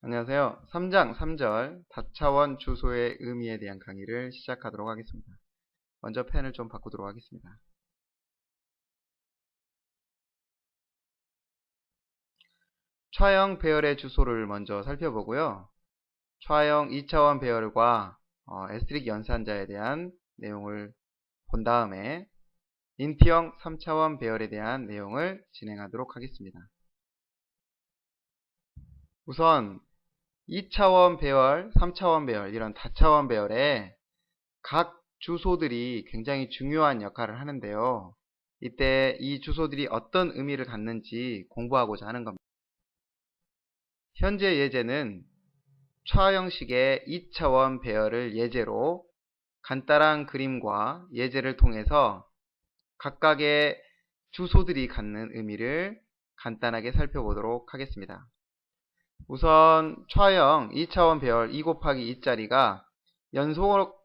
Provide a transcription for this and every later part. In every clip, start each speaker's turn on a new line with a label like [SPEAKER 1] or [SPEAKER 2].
[SPEAKER 1] 안녕하세요. 3장 3절 다차원 주소의 의미에 대한 강의를 시작하도록 하겠습니다. 먼저 펜을 좀 바꾸도록 하겠습니다. 차형 배열의 주소를 먼저 살펴보고요. 차형 2차원 배열과 에스테릭 연산자에 대한 내용을 본 다음에 인티형 3차원 배열에 대한 내용을 진행하도록 하겠습니다. 우선 2차원 배열, 3차원 배열, 이런 다차원 배열에 각 주소들이 굉장히 중요한 역할을 하는데요. 이때 이 주소들이 어떤 의미를 갖는지 공부하고자 하는 겁니다. 현재 예제는 차형식의 2차원 배열을 예제로 간단한 그림과 예제를 통해서 각각의 주소들이 갖는 의미를 간단하게 살펴보도록 하겠습니다. 우선 차형 2차원 배열 2 곱하기 2짜리가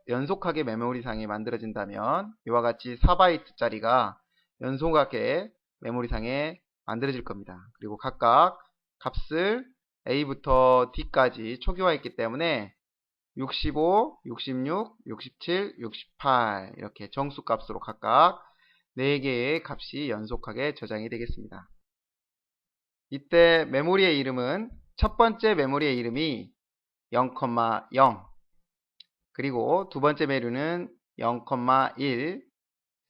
[SPEAKER 1] 연속하게 메모리상에 만들어진다면 이와 같이 4바이트짜리가 연속하게 메모리상에 만들어질 겁니다. 그리고 각각 값을 A부터 D까지 초기화했기 때문에 65, 66, 67, 68 이렇게 정수값으로 각각 4개의 값이 연속하게 저장이 되겠습니다. 이때 메모리의 이름은 첫 번째 메모리의 이름이 0,0 그리고 두 번째 메모리는 0,1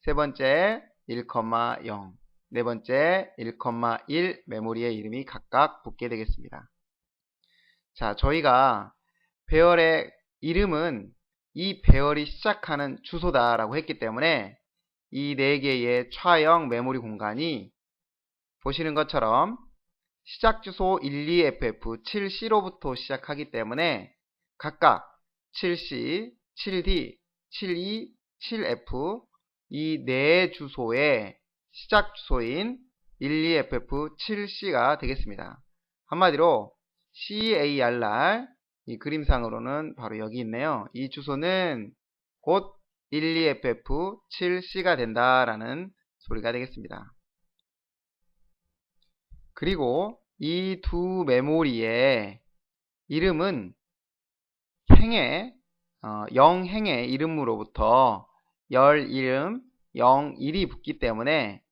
[SPEAKER 1] 세 번째 1,0 네 번째 1,1 메모리의 이름이 각각 붙게 되겠습니다. 자, 저희가 배열의 이름은 이 배열이 시작하는 주소다라고 했기 때문에 이 4개의 차형 메모리 공간이 보시는 것처럼 시작 주소 12FF 7C로부터 시작하기 때문에 각각 7C, 7D, 72, 7F 이 네 주소의 시작 주소인 12FF 7C가 되겠습니다. 한마디로 CARR 이 그림상으로는 바로 여기 있네요. 이 주소는 곧 12FF 7C가 된다라는 소리가 되겠습니다. 그리고 이 두 메모리의 이름은 행의 0행의 이름으로부터 열 이름 01이 붙기 때문에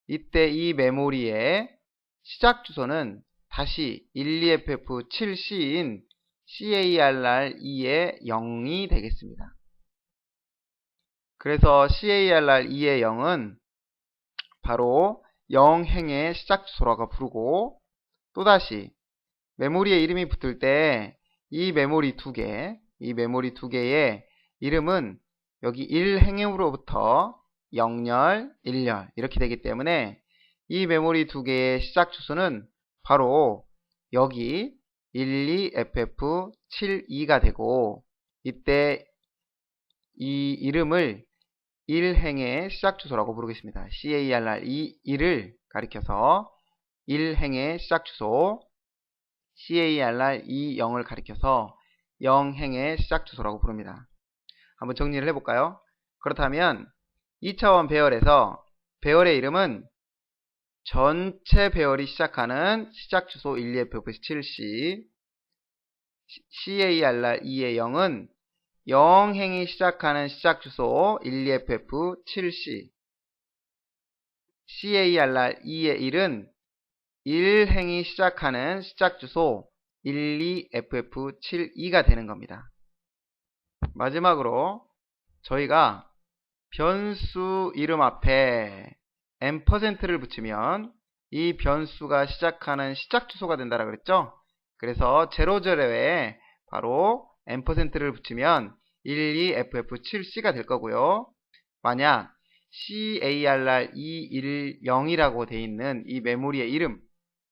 [SPEAKER 1] 이때 이 메모리의 시작 주소는 다시 12FF7C인 CARR2의 0이 되겠습니다. 그래서 CARR2의 0은 바로 0행의 시작 주소라고 부르고, 또다시 메모리의 이름이 붙을 때 이 메모리 두 개의 이름은 여기 1행으로부터 0열, 1열 이렇게 되기 때문에 이 메모리 두 개의 시작 주소는 바로 여기 12FF72가 되고, 이때 이 이름을 1행의 시작 주소라고 부르겠습니다. CARR 1을 가리켜서 1행의 시작 주소, CARR 0을 가리켜서 0행의 시작 주소라고 부릅니다. 한번 정리를 해볼까요? 그렇다면 2차원 배열에서 배열의 이름은 전체 배열이 시작하는 시작 주소 12FF7C, CARR2의 0은 0행이 시작하는 시작 주소 12FF7C, CARR2의 1은 1행이 시작하는 시작 주소 12FF72가 되는 겁니다. 마지막으로 저희가 변수 이름 앞에 %를 붙이면 이 변수가 시작하는 시작 주소가 된다고 그랬죠? 그래서 00에 바로 %를 붙이면 12FF7C가 될 거고요. 만약 CARR210이라고 되어 있는 이 메모리의 이름,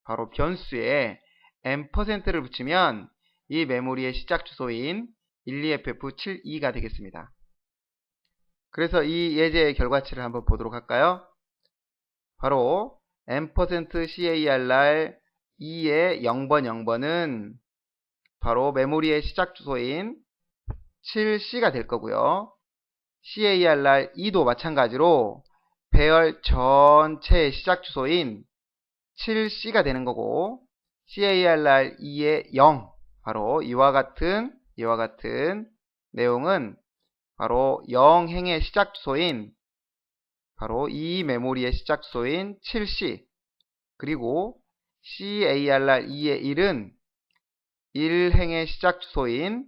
[SPEAKER 1] 바로 변수에 %를 붙이면 이 메모리의 시작 주소인 12FF72가 되겠습니다. 그래서 이 예제의 결과치를 한번 보도록 할까요? 바로 %CARR2의 0번 0번은 바로 메모리의 시작 주소인 7C가 될 거고요. CARR2도 마찬가지로 배열 전체의 시작 주소인 7C가 되는 거고, CARR2의 0, 바로 이와 같은 내용은 바로 영행의 시작 주소인 바로 이 메모리의 시작 주소인 7C 그리고 CARR2의 1은 1행의 시작 주소인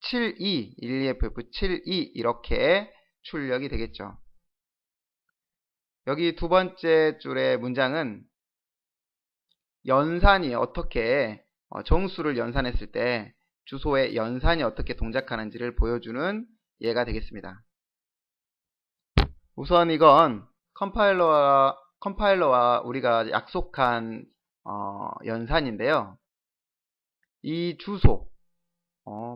[SPEAKER 1] 72, 12FF72 이렇게 출력이 되겠죠. 여기 두 번째 줄의 문장은 연산이 어떻게 정수를 연산했을 때 주소의 연산이 어떻게 동작하는지를 보여주는 예가 되겠습니다. 우선 이건 컴파일러와 우리가 약속한 연산인데요. 이 주소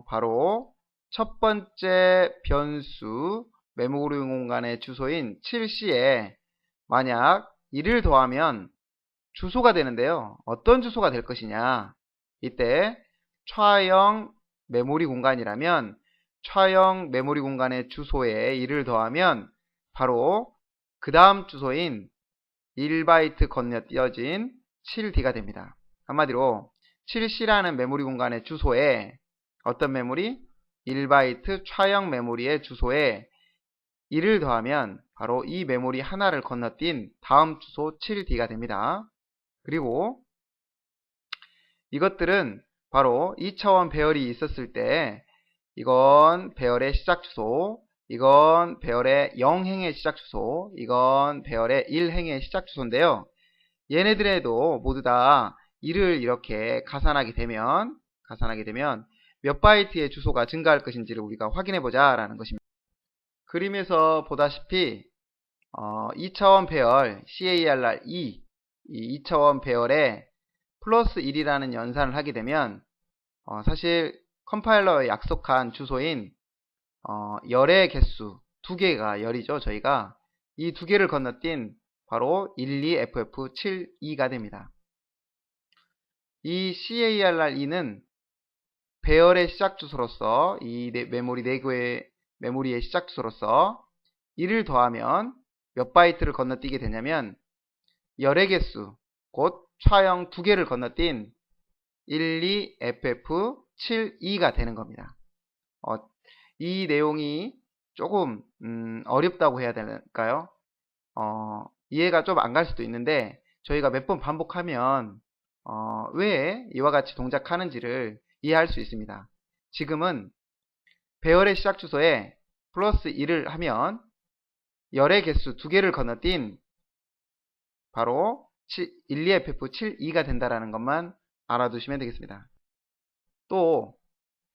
[SPEAKER 1] 바로 첫 번째 변수 메모리 공간의 주소인 7C에 만약 1을 더하면 주소가 되는데요. 어떤 주소가 될 것이냐? 이때 차형 메모리 공간이라면 차형 메모리 공간의 주소에 1을 더하면 바로 그 다음 주소인 1바이트 건너뛰어진 7D가 됩니다. 한마디로 7C라는 메모리 공간의 주소에 어떤 메모리? 1바이트 차형 메모리의 주소에 1을 더하면 바로 이 메모리 하나를 건너뛴 다음 주소 7D가 됩니다. 그리고 이것들은 바로 2차원 배열이 있었을 때 이건 배열의 시작 주소, 이건 배열의 0행의 시작 주소, 이건 배열의 1행의 시작 주소인데요. 얘네들에도 모두 다 1을 이렇게 가산하게 되면 몇 바이트의 주소가 증가할 것인지를 우리가 확인해 보자 라는 것입니다. 그림에서 보다시피 2차원 배열 CARR2 이 2차원 배열에 플러스 1이라는 연산을 하게 되면 사실 컴파일러에 약속한 주소인 열의 개수 2개가 열이죠. 저희가 이 2개를 건너뛴 바로 12FF72가 됩니다. 이 CARR2는 배열의 시작 주소로서 이 메모리 4개의 메모리의 시작 주소로서 1을 더하면 몇 바이트를 건너뛰게 되냐면 열의 개수 곧 차형 2개를 건너뛴 12FF72가 되는 겁니다. 이 내용이 조금 어렵다고 해야 될까요? 이해가 좀 안 갈 수도 있는데 저희가 몇 번 반복하면 왜 이와 같이 동작하는지를 이해할 수 있습니다. 지금은 배열의 시작 주소에 플러스 1을 하면 열의 개수 2개를 건너뛴 바로 12FF72가 된다라는 것만 알아두시면 되겠습니다. 또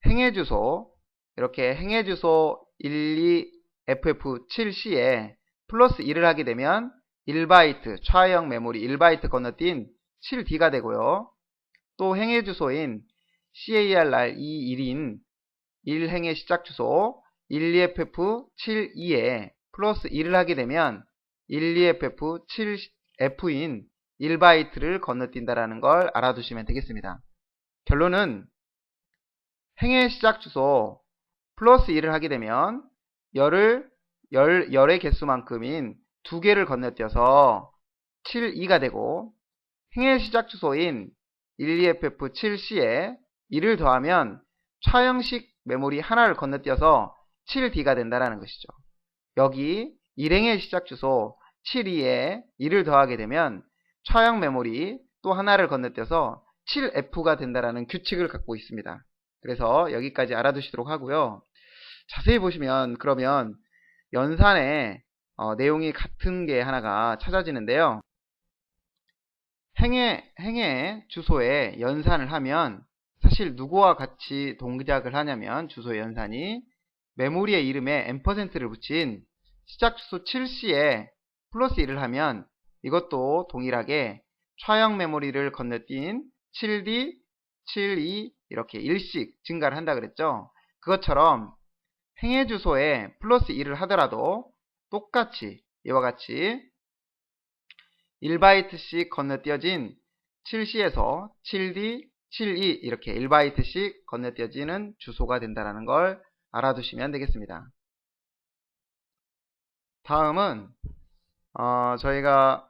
[SPEAKER 1] 행의 주소 이렇게 행의 주소 12FF7C에 플러스 1을 하게 되면 1바이트 차형 메모리 1바이트 건너뛴 7D가 되고요. 또 행의 주소인 CARR21인 1행의 시작 주소 12FF72에 플러스 1을 하게 되면 12FF7F인 1바이트를 건너뛴다라는 걸 알아두시면 되겠습니다. 결론은 행의 시작 주소 플러스 1을 하게 되면 열의 개수만큼인 2개를 건너뛰어서 72가 되고 행의 시작 주소인 12FF7C에 1을 더하면 차형식 메모리 하나를 건너뛰어서 7D가 된다는 것이죠. 여기 1행의 시작 주소 72에 1을 더하게 되면 차형 메모리 또 하나를 건너뛰어서 7F가 된다는 규칙을 갖고 있습니다. 그래서 여기까지 알아두시도록 하고요. 자세히 보시면 그러면 연산에 내용이 같은 게 하나가 찾아지는데요. 행의 주소에 연산을 하면 사실 누구와 같이 동작을 하냐면 주소의 연산이 메모리의 이름에 %를 붙인 시작 주소 7C에 플러스 1을 하면 이것도 동일하게 차형 메모리를 건너뛴 7D, 72 이렇게 1씩 증가를 한다 그랬죠. 그것처럼 행의 주소에 플러스 1을 하더라도 똑같이 이와 같이 1바이트씩 건너뛰어진 7C에서 7D, 72 이렇게 1바이트씩 건너뛰어지는 주소가 된다는 걸 알아두시면 되겠습니다. 다음은 저희가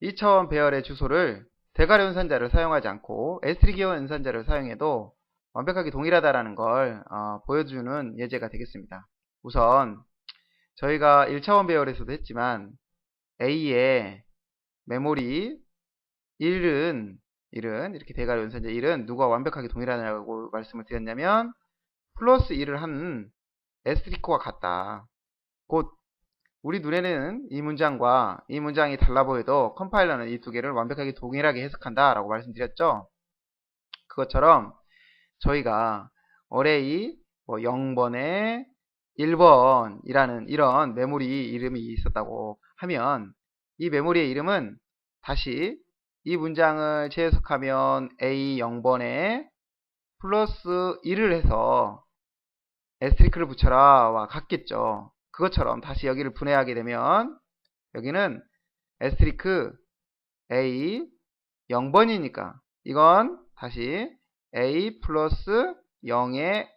[SPEAKER 1] 2차원 배열의 주소를 대괄호 연산자를 사용하지 않고 S3 기호 연산자를 사용해도 완벽하게 동일하다라는 걸 보여주는 예제가 되겠습니다. 우선 저희가 1차원 배열에서도 했지만 A의 메모리 1은 이렇게 대괄호 연산자 1은 누가 완벽하게 동일하냐고 말씀을 드렸냐면 플러스 1을 한 S3코가 같다. 곧 우리 눈에는 이 문장과 이 문장이 달라 보여도 컴파일러는 이 두 개를 완벽하게 동일하게 해석한다 라고 말씀드렸죠. 그것처럼 저희가 어레이 0번에 1번이라는 이런 메모리 이름이 있었다고 하면 이 메모리의 이름은 다시 이 문장을 재해석하면 A 0번에 플러스 1을 해서 에스트리크를 붙여라 와 같겠죠. 그것처럼 다시 여기를 분해하게 되면 여기는 에스트리크 A 0번이니까 이건 다시 A 플러스 0의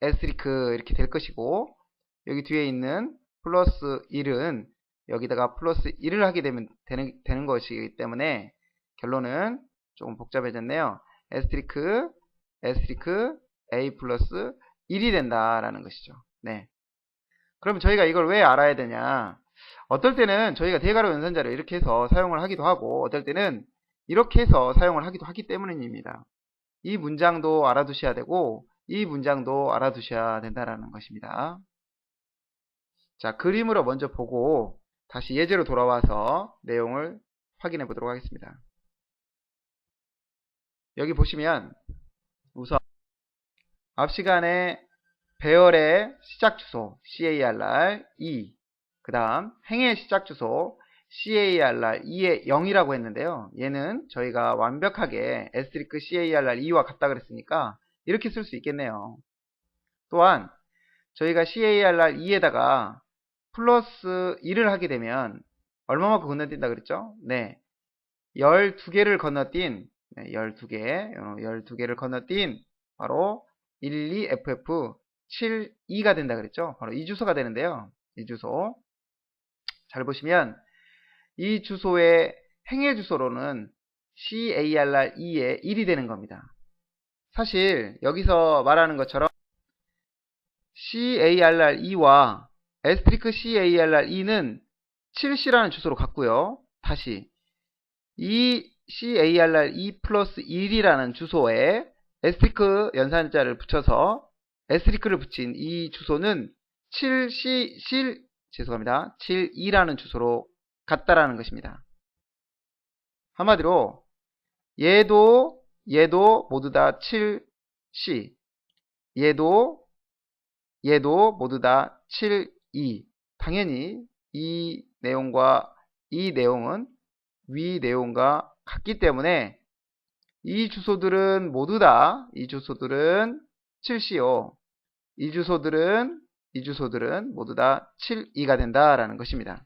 [SPEAKER 1] 에스트리크 이렇게 될 것이고 여기 뒤에 있는 플러스 1은 여기다가 플러스 1을 하게 되면 되는 것이기 때문에 결론은 조금 복잡해졌네요. 에스트리크 A 플러스 1이 된다라는 것이죠. 네. 그러면 저희가 이걸 왜 알아야 되냐? 어떨 때는 저희가 대괄호 연산자를 이렇게 해서 사용을 하기도 하고 어떨 때는 이렇게 해서 사용을 하기도 하기 때문입니다. 이 문장도 알아두셔야 되고 이 문장도 알아두셔야 된다는 것입니다. 자, 그림으로 먼저 보고 다시 예제로 돌아와서 내용을 확인해 보도록 하겠습니다. 여기 보시면 우선 앞 시간에 배열의 시작 주소 CARR2 그 다음 행의 시작 주소 CARR2의 0이라고 했는데요. 얘는 저희가 완벽하게 에스트리크 CARR2와 같다 그랬으니까 이렇게 쓸 수 있겠네요. 또한 저희가 CARR2에다가 플러스 1을 하게 되면 얼마만큼 건너뛴다 그랬죠? 네, 12개를 건너뛴 12개를 건너뛴 바로 12FF 72가 된다 그랬죠? 바로 이 주소가 되는데요. 이 주소 잘 보시면 이 주소의 행의 주소로는 CARR2의 1이 되는 겁니다. 사실 여기서 말하는 것처럼 CARR2와 에스트리크 CARR2는 7C라는 주소로 같고요. 다시 이 CARR2 플러스 1이라는 주소에 에스트리크 연산자를 붙여서 에스트리크를 붙인 이 주소는 72라는 주소로 같다라는 것입니다. 한마디로 얘도 모두 다 7C 얘도 모두 다 72. 당연히 이 내용과 이 내용은 위 내용과 같기 때문에 이 주소들은 모두 다 이 주소들은 7C요. 이 주소들은 모두 다 72가 된다라는 것입니다.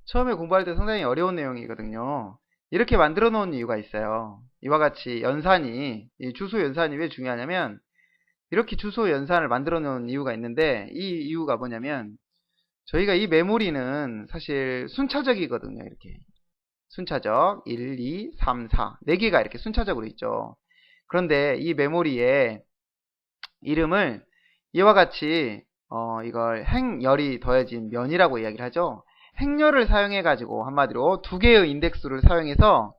[SPEAKER 1] 처음에 공부할 때 상당히 어려운 내용이거든요. 이렇게 만들어 놓은 이유가 있어요. 이와 같이 연산이, 이 주소 연산이 왜 중요하냐면 이렇게 주소 연산을 만들어 놓은 이유가 있는데 이 이유가 뭐냐면 저희가 이 메모리는 사실 순차적이거든요. 이렇게 순차적 1, 2, 3, 4 4개가 이렇게 순차적으로 있죠. 그런데 이 메모리의 이름을 이와 같이 이걸 행열이 더해진 면이라고 이야기를 하죠. 행렬을 사용해 가지고 한마디로 두 개의 인덱스를 사용해서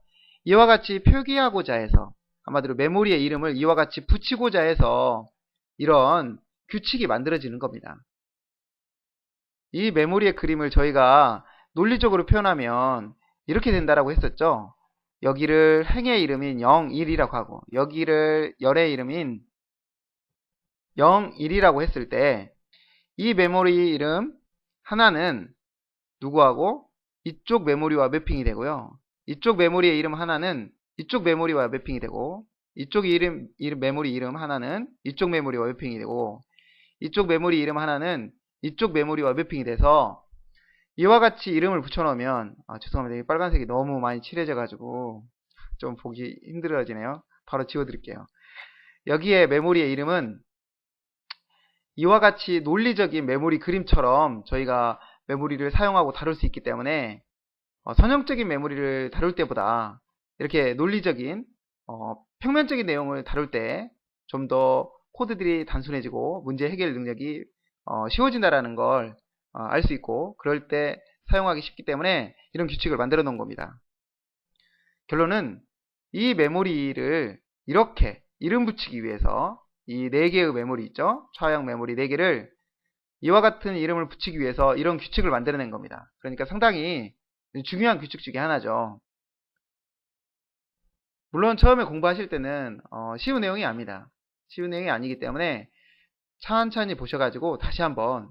[SPEAKER 1] 이와 같이 표기하고자 해서 한마디로 메모리의 이름을 이와 같이 붙이고자 해서 이런 규칙이 만들어지는 겁니다. 이 메모리의 그림을 저희가 논리적으로 표현하면 이렇게 된다라고 했었죠. 여기를 행의 이름인 0, 1이라고 하고 여기를 열의 이름인 0, 1이라고 했을 때 이 메모리 이름 하나는 누구하고 이쪽 메모리와 매핑이 되고요. 이쪽 메모리의 이름 하나는 이쪽 메모리와 매핑이 되고 이쪽 메모리 이름 하나는 이쪽 메모리와 매핑이 되고 이쪽 메모리 이름 하나는 이쪽 메모리와 매핑이 돼서 이와 같이 이름을 붙여놓으면 죄송합니다. 이 빨간색이 너무 많이 칠해져 가지고 좀 보기 힘들어지네요. 바로 지워드릴게요. 여기에 메모리의 이름은 이와 같이 논리적인 메모리 그림처럼 저희가 메모리를 사용하고 다룰 수 있기 때문에 선형적인 메모리를 다룰 때보다 이렇게 논리적인 평면적인 내용을 다룰 때 좀 더 코드들이 단순해지고 문제 해결 능력이 쉬워진다라는 걸 알 수 있고 그럴 때 사용하기 쉽기 때문에 이런 규칙을 만들어 놓은 겁니다. 결론은 이 메모리를 이렇게 이름 붙이기 위해서 이 4개의 메모리 있죠? 차형 메모리 4개를 이와 같은 이름을 붙이기 위해서 이런 규칙을 만들어낸 겁니다. 그러니까 상당히 중요한 규칙 중에 하나죠. 물론 처음에 공부하실 때는 쉬운 내용이 아닙니다. 쉬운 내용이 아니기 때문에 천천히 보셔가지고 다시 한번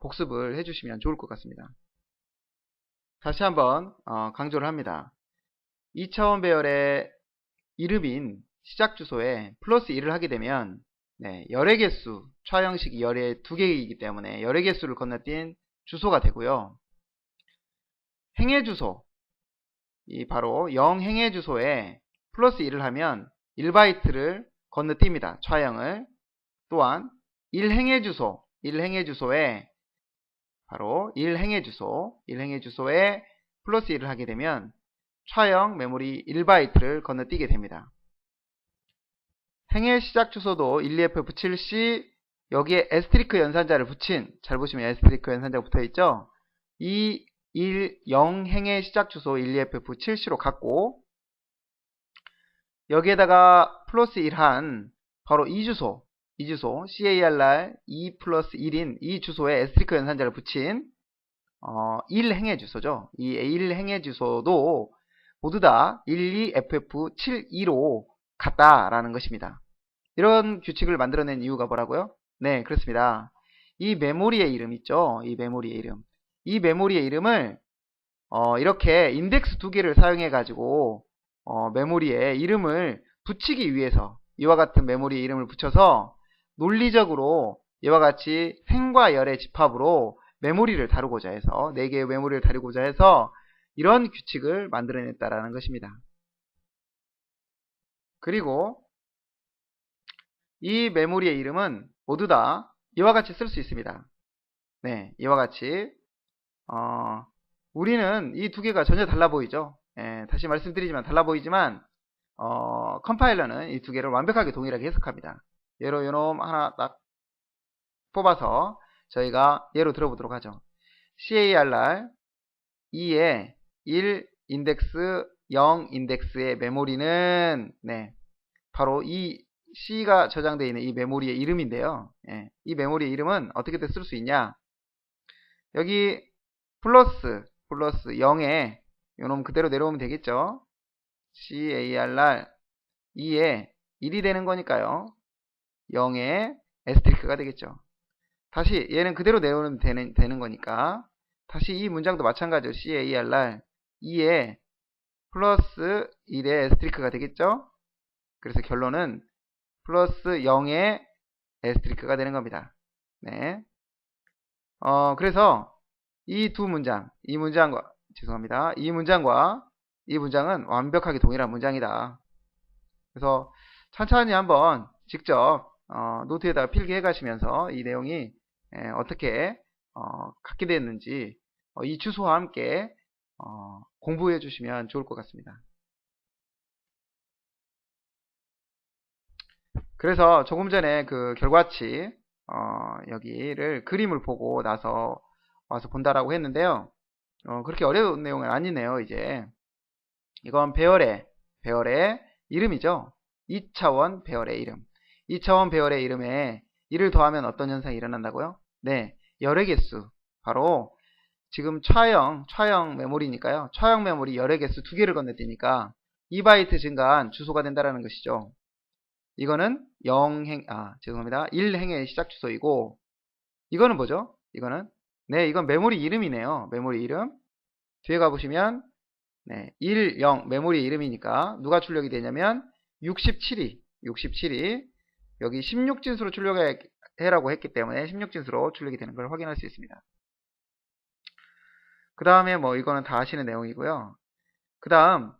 [SPEAKER 1] 복습을 해주시면 좋을 것 같습니다. 다시 한번 강조를 합니다. 2차원 배열의 이름인 시작 주소에 플러스 1을 하게 되면 열의 개수, 차형식이 열의 2개이기 때문에 열의 개수를 건너뛴 주소가 되고요. 행의 주소, 이 바로 0 행의 주소에 플러스 1을 하면 1바이트를 건너뜁니다. 차형을. 또한 1행의 주소, 1행의 주소에 바로 1행의 주소에 플러스 1을 하게 되면 차형 메모리 1바이트를 건너뛰게 됩니다. 행의 시작 주소도 12F7C 여기에 에스테리크 연산자를 붙인, 잘 보시면 에스테리크 연산자가 붙어있죠. 이 0 행의 시작 주소 12F7C로 갖고 여기에다가 플러스 1한 바로 이 주소 CARR 2 플러스 1인 이 주소에 에스테리크 연산자를 붙인 1행의 주소죠. 이 1행의 주소도 모두 다 12FF72로 같다라는 것입니다. 이런 규칙을 만들어낸 이유가 뭐라고요? 네, 그렇습니다. 이 메모리의 이름 있죠? 이 메모리의 이름. 이 메모리의 이름을 이렇게 인덱스 2개를 사용해 가지고 메모리에 이름을 붙이기 위해서 이와 같은 메모리의 이름을 붙여서 논리적으로 이와 같이 행과 열의 집합으로 메모리를 다루고자 해서 4개의 메모리를 다루고자 해서 이런 규칙을 만들어냈다라는 것입니다. 그리고 이 메모리의 이름은 모두 다 이와 같이 쓸 수 있습니다. 네, 이와 같이 우리는 이 2개가 전혀 달라 보이죠. 다시 말씀드리지만 달라 보이지만 컴파일러는 이 2개를 완벽하게 동일하게 해석합니다. 예로 요놈 하나 딱 뽑아서 저희가 예로 들어보도록 하죠. CARR 2의 1 인덱스 0 인덱스의 메모리는 바로 이 C가 저장되어 있는 이 메모리의 이름인데요. 이 메모리의 이름은 어떻게 쓸 수 있냐? 여기 플러스 0에 요놈 그대로 내려오면 되겠죠. CARR 2에 1이 되는 거니까요. 0에 에스테리크가 되겠죠. 다시 얘는 그대로 내려오면 되는 거니까 다시 이 문장도 마찬가지로 CARR 2에 플러스 1의 에스테리크가 되겠죠. 그래서 결론은 플러스 0의 에스테리크가 되는 겁니다. 네. 그래서 이 두 문장, 이 문장과 이 문장은 완벽하게 동일한 문장이다. 그래서 천천히 한번 직접 노트에다가 필기해 가시면서 이 내용이 어떻게 갖게 됐는지 이 주소와 함께 공부해 주시면 좋을 것 같습니다. 그래서 조금 전에 그 결과치 여기를 그림을 보고 나서 와서 본다라고 했는데요. 그렇게 어려운 내용은 아니네요. 이제 이건 배열의 이름이죠. 2차원 배열의 이름. 2차원 배열의 이름에 1을 더하면 어떤 현상이 일어난다고요? 네, 열의 개수. 바로 지금 차형 메모리니까요. 차형 메모리 열의 개수 2개를 건너뛰니까 2바이트 증가한 주소가 된다라는 것이죠. 이거는 1행의 시작 주소이고 이거는 뭐죠? 이건 메모리 이름이네요. 메모리 이름. 뒤에 가보시면 1, 0 메모리 이름이니까 누가 출력이 되냐면 67이 여기 16진수로 출력해라고 했기 때문에 16진수로 출력이 되는 걸 확인할 수 있습니다. 그 다음에 이거는 다 아시는 내용이고요. 그 다음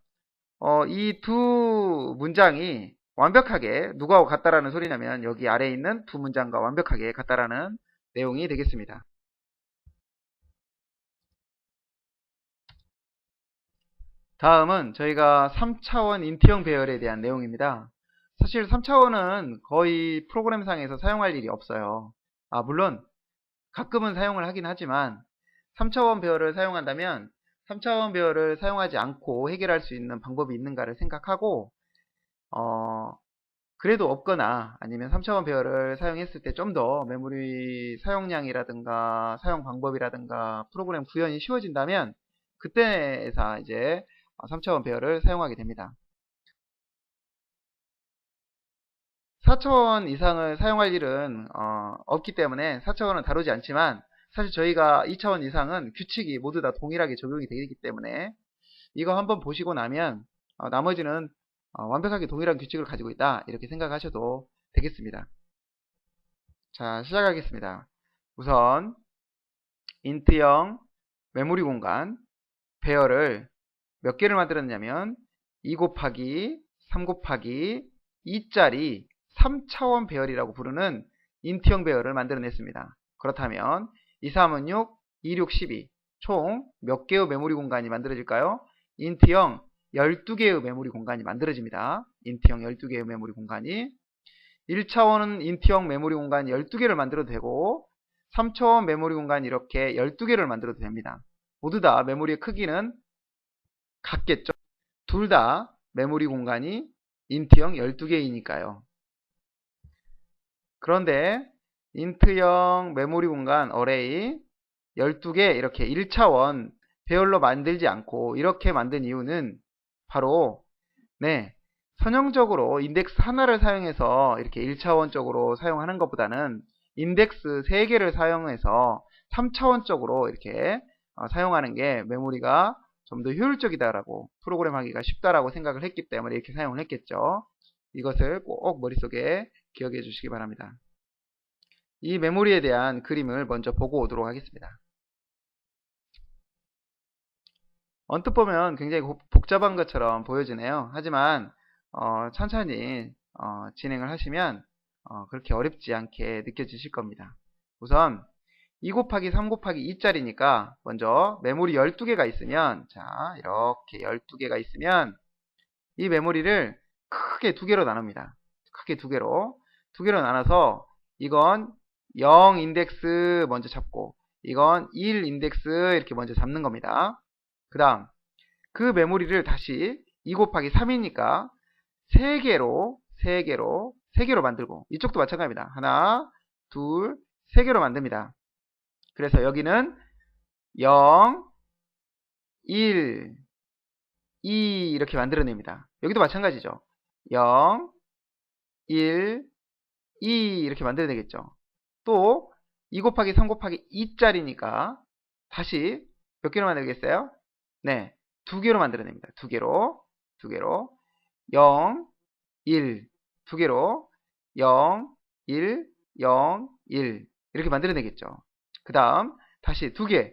[SPEAKER 1] 이 두 문장이 완벽하게 누구하고 같다라는 소리냐면 여기 아래에 있는 두 문장과 완벽하게 같다라는 내용이 되겠습니다. 다음은 저희가 3차원 인티형 배열에 대한 내용입니다. 사실 3차원은 거의 프로그램상에서 사용할 일이 없어요. 물론 가끔은 사용을 하긴 하지만 3차원 배열을 사용한다면 3차원 배열을 사용하지 않고 해결할 수 있는 방법이 있는가를 생각하고 그래도 없거나 아니면 3차원 배열을 사용했을 때 좀 더 메모리 사용량이라든가 사용 방법이라든가 프로그램 구현이 쉬워진다면 그때에서 이제 3차원 배열을 사용하게 됩니다. 4차원 이상을 사용할 일은 없기 때문에 4차원은 다루지 않지만 사실 저희가 2차원 이상은 규칙이 모두 다 동일하게 적용이 되기 때문에 이거 한번 보시고 나면 나머지는 완벽하게 동일한 규칙을 가지고 있다 이렇게 생각하셔도 되겠습니다. 자, 시작하겠습니다. 우선 인트형 메모리 공간 배열을 몇 개를 만들었냐면 2 곱하기 3 곱하기 2짜리 3차원 배열이라고 부르는 인트형 배열을 만들어냈습니다. 그렇다면 2, 3은 6, 2, 6, 12 총 몇 개의 메모리 공간이 만들어질까요? 인트형 12개의 메모리 공간이 만들어집니다. 인트형 12개의 메모리 공간이 1차원은 인트형 메모리 공간 12개를 만들어도 되고 3차원 메모리 공간 이렇게 12개를 만들어도 됩니다. 모두 다 메모리의 크기는 같겠죠? 둘 다 메모리 공간이 인트형 12개이니까요. 그런데 인트형 메모리 공간 어레이 12개 이렇게 1차원 배열로 만들지 않고 이렇게 만든 이유는 바로 선형적으로 인덱스 하나를 사용해서 이렇게 1차원적으로 사용하는 것보다는 인덱스 3개를 사용해서 3차원적으로 이렇게 사용하는 게 메모리가 좀 더 효율적이다라고 프로그램 하기가 쉽다라고 생각을 했기 때문에 이렇게 사용을 했겠죠. 이것을 꼭 머릿속에 기억해 주시기 바랍니다. 이 메모리에 대한 그림을 먼저 보고 오도록 하겠습니다. 언뜻 보면 굉장히 복잡한 것처럼 보여지네요. 하지만 천천히 진행을 하시면 그렇게 어렵지 않게 느껴지실 겁니다. 우선 2 곱하기 3 곱하기 2짜리니까 먼저 메모리 12개가 있으면 자 이렇게 12개가 있으면 이 메모리를 크게 두 개로 나눕니다. 크게 두 개로 나눠서 이건 0 인덱스 먼저 잡고 이건 1 인덱스 이렇게 먼저 잡는 겁니다. 그 다음 그 메모리를 다시 2 곱하기 3이니까 3개로 만들고 이쪽도 마찬가지입니다. 하나, 둘, 3개로 만듭니다. 그래서 여기는 0, 1, 2 이렇게 만들어냅니다. 여기도 마찬가지죠. 0, 1, 2 이렇게 만들어내겠죠. 또 2 곱하기 3 곱하기 2짜리니까 다시 몇 개로 만들겠어요? 네, 2개로 만들어냅니다. 2개로 0, 1 2개로 0, 1, 0, 1 이렇게 만들어내겠죠. 그 다음 다시 2개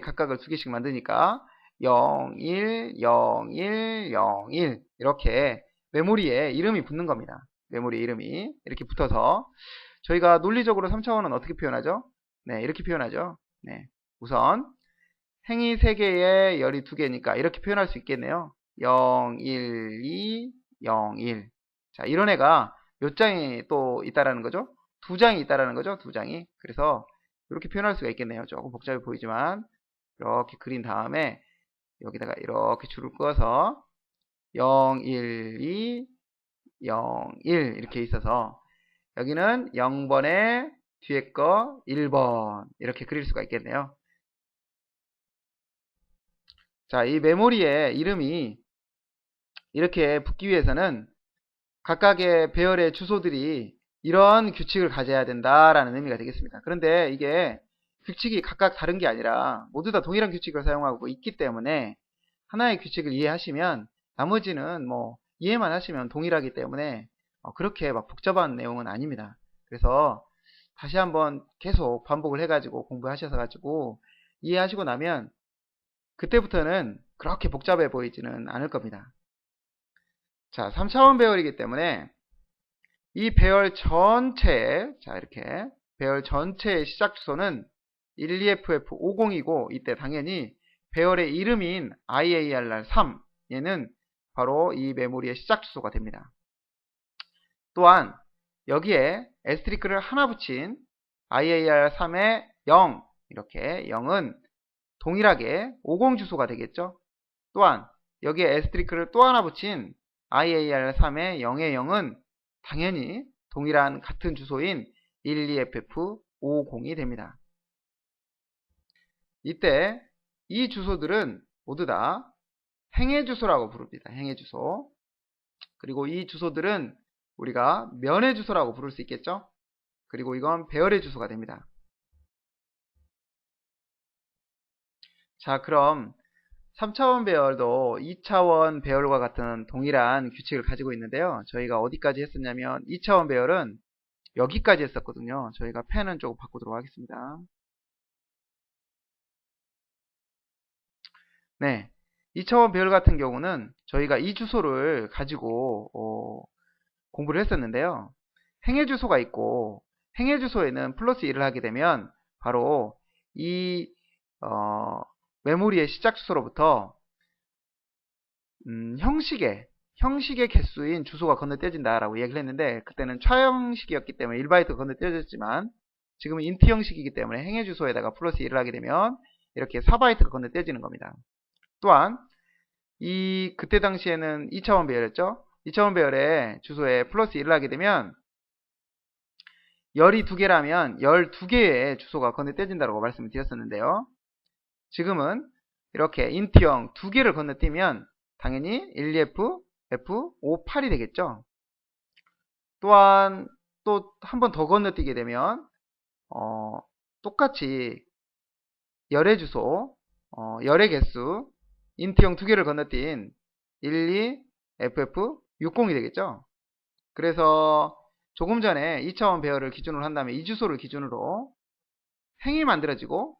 [SPEAKER 1] 각각을 2개씩 만드니까 0, 1, 0, 1, 0, 1 이렇게 메모리에 이름이 붙는 겁니다. 메모리 이름이 이렇게 붙어서 저희가 논리적으로 3차원은 어떻게 표현하죠? 네, 이렇게 표현하죠. 네, 우선 행이 3개에 열이 2개니까 이렇게 표현할 수 있겠네요. 0, 1, 2, 0, 1. 자, 이런 애가 몇 장이 또 있다라는 거죠? 2장이 있다라는 거죠? 2장이. 그래서 이렇게 표현할 수가 있겠네요. 조금 복잡해 보이지만 이렇게 그린 다음에 여기다가 이렇게 줄을 그어서 0, 1, 2, 0, 1 이렇게 있어서 여기는 0번에 뒤에 거 1번 이렇게 그릴 수가 있겠네요. 자, 이 메모리의 이름이 이렇게 붙기 위해서는 각각의 배열의 주소들이 이런 규칙을 가져야 된다라는 의미가 되겠습니다. 그런데 이게 규칙이 각각 다른 게 아니라 모두 다 동일한 규칙을 사용하고 있기 때문에 하나의 규칙을 이해하시면 나머지는 뭐 이해만 하시면 동일하기 때문에 그렇게 막 복잡한 내용은 아닙니다. 그래서 다시 한번 계속 반복을 해가지고 공부하셔서 이해하시고 나면 그때부터는 그렇게 복잡해 보이지는 않을 겁니다. 자, 3차원 배열이기 때문에 이 배열 전체에 자 이렇게 배열 전체의 시작 주소는 12FF50이고 이때 당연히 배열의 이름인 IARR3 얘는 바로 이 메모리의 시작 주소가 됩니다. 또한 여기에 에스테리크를 하나 붙인 IAR3의 0 이렇게 0은 동일하게 50 주소가 되겠죠. 또한 여기에 에스테리크를 또 하나 붙인 IAR3의 0의 0은 당연히 동일한 같은 주소인 12FF550이 됩니다. 이때 이 주소들은 모두 다 행의 주소라고 부릅니다. 행의 주소. 그리고 이 주소들은 우리가 면의 주소라고 부를 수 있겠죠. 그리고 이건 배열의 주소가 됩니다. 자, 그럼 3차원 배열도 2차원 배열과 같은 동일한 규칙을 가지고 있는데요. 저희가 어디까지 했었냐면 2차원 배열은 여기까지 했었거든요. 저희가 펜은 조금 바꾸도록 하겠습니다. 네, 2차원 배열 같은 경우는 저희가 이 주소를 가지고 공부를 했었는데요. 행의 주소가 있고 행의 주소에는 플러스 1을 하게 되면 바로 이 메모리의 시작 주소로부터 형식의 개수인 주소가 건너뛰어진다라고 얘기를 했는데, 그때는 차형식이었기 때문에 1바이트가 건너뛰어졌지만 지금은 인트 형식이기 때문에 행의 주소에다가 플러스 1을 하게 되면 이렇게 4바이트가 건너뛰어지는 겁니다. 또한 그때 당시에는 2차원 배열이었죠. 2차원 배열의 주소에 플러스 1을 하게 되면 열이 2개라면 12개의 주소가 건너뛰어진다고 말씀을 드렸었는데요. 지금은 이렇게 인트형 2개를 건너뛰면 당연히 12F, F58이 되겠죠. 또한 또 한 번 더 건너뛰게 되면 똑같이 열의 주소, 열의 개수, 인트형 2개를 건너뛴 12FF60이 되겠죠. 그래서 조금 전에 2차원 배열을 기준으로 한다면 이 주소를 기준으로 행이 만들어지고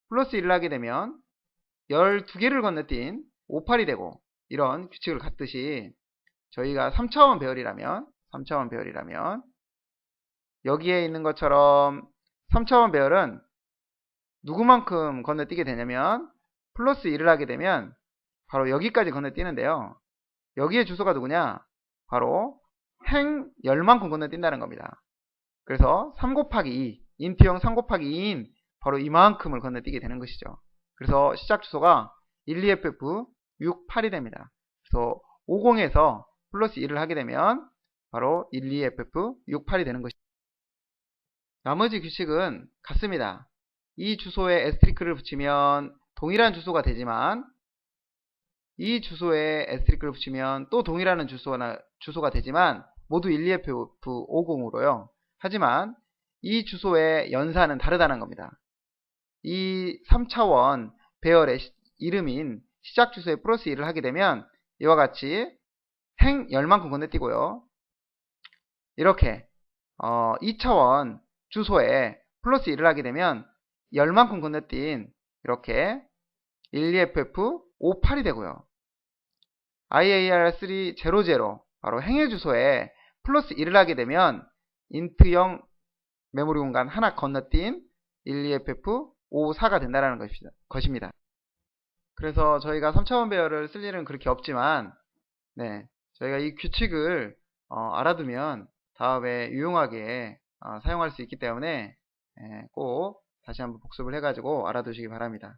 [SPEAKER 1] 플러스 1을 하게 되면 12개를 건너뛴 58이 되고, 이런 규칙을 갖듯이 저희가 3차원 배열이라면 여기에 있는 것처럼 3차원 배열은 누구만큼 건너뛰게 되냐면 플러스 1을 하게 되면 바로 여기까지 건너뛰는데요. 여기에 주소가 누구냐? 바로 행 열만큼 건너뛴다는 겁니다. 그래서 3 곱하기 2, 인트형 3 곱하기 2인 바로 이만큼을 건너뛰게 되는 것이죠. 그래서 시작 주소가 12FF68이 됩니다. 그래서 50에서 플러스 1을 하게 되면 바로 12FF68이 되는 것이죠. 나머지 규칙은 같습니다. 이 주소에 에스테리크를 붙이면 동일한 주소가 되지만, 이 주소에 에스테리크를 붙이면 또 동일한 주소가 되지만 모두 12FF50으로요. 하지만 이 주소의 연산은 다르다는 겁니다. 이 3차원 배열의 이름인 시작 주소에 플러스 1을 하게 되면 이와 같이 행 열만큼 건너뛰고요. 이렇게 2차원 주소에 플러스 1을 하게 되면 열만큼 건너뛴 이렇게 12FF58이 되고요. IAR300 바로 행의 주소에 플러스 1을 하게 되면 인트형 메모리 공간 하나 건너뛴 12FF54가 된다는 것입니다. 그래서 저희가 3차원 배열을 쓸 일은 그렇게 없지만, 저희가 이 규칙을 알아두면 다음에 유용하게 사용할 수 있기 때문에 꼭 다시 한번 복습을 해가지고 알아두시기 바랍니다.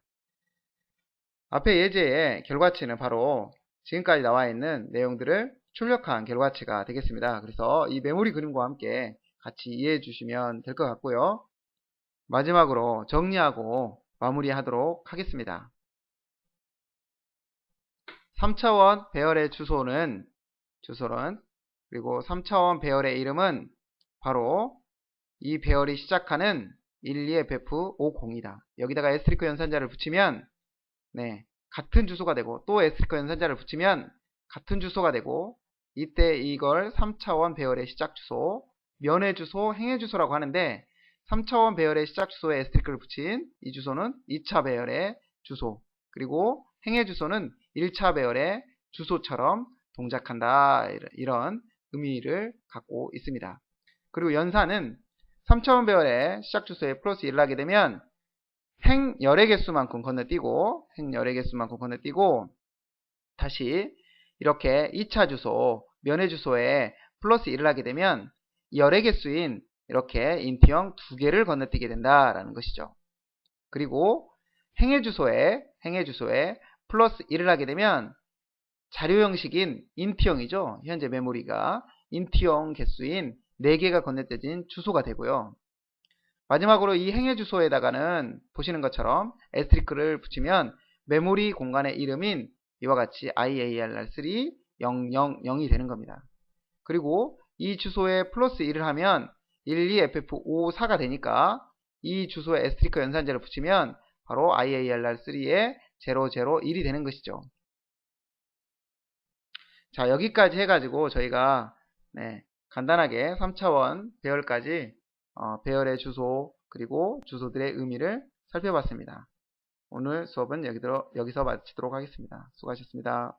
[SPEAKER 1] 앞에 예제의 결과치는 바로 지금까지 나와 있는 내용들을 출력한 결과치가 되겠습니다. 그래서 이 메모리 그림과 함께 같이 이해해 주시면 될 것 같고요. 마지막으로 정리하고 마무리하도록 하겠습니다. 3차원 배열의 주소는 그리고 3차원 배열의 이름은 바로 이 배열이 시작하는 12FF50이다. 여기다가 에스테리크 연산자를 붙이면 같은 주소가 되고, 또 에스테리크 연산자를 붙이면 같은 주소가 되고, 이때 이걸 3차원 배열의 시작 주소, 면의 주소, 행의 주소라고 하는데, 3차원 배열의 시작 주소에 에스테리크를 붙인 이 주소는 2차 배열의 주소, 그리고 행의 주소는 1차 배열의 주소처럼 동작한다, 이런 의미를 갖고 있습니다. 그리고 연산은 3차원 배열의 시작 주소에 플러스 1을 하게 되면 행열의 개수만큼 건너뛰고 다시 이렇게 2차 주소, 면의 주소에 플러스 1을 하게 되면 열의 개수인 이렇게 인트형 2개를 건너뛰게 된다라는 것이죠. 그리고 행의 주소에 플러스 1을 하게 되면 자료 형식인 인트형이죠. 현재 메모리가 인트형 개수인 4개가 건너뛰어진 주소가 되고요. 마지막으로 이 행의 주소에다가는 보시는 것처럼 애스트리크를 붙이면 메모리 공간의 이름인 이와 같이 IARR3 000이 되는 겁니다. 그리고 이 주소에 플러스 1을 하면 12FF54가 되니까 이 주소에 애스트리크 연산제를 붙이면 바로 IARR3의 001이 되는 것이죠. 자, 여기까지 해가지고 저희가 간단하게 3차원 배열까지 배열의 주소 그리고 주소들의 의미를 살펴봤습니다. 오늘 수업은 여기서 마치도록 하겠습니다. 수고하셨습니다.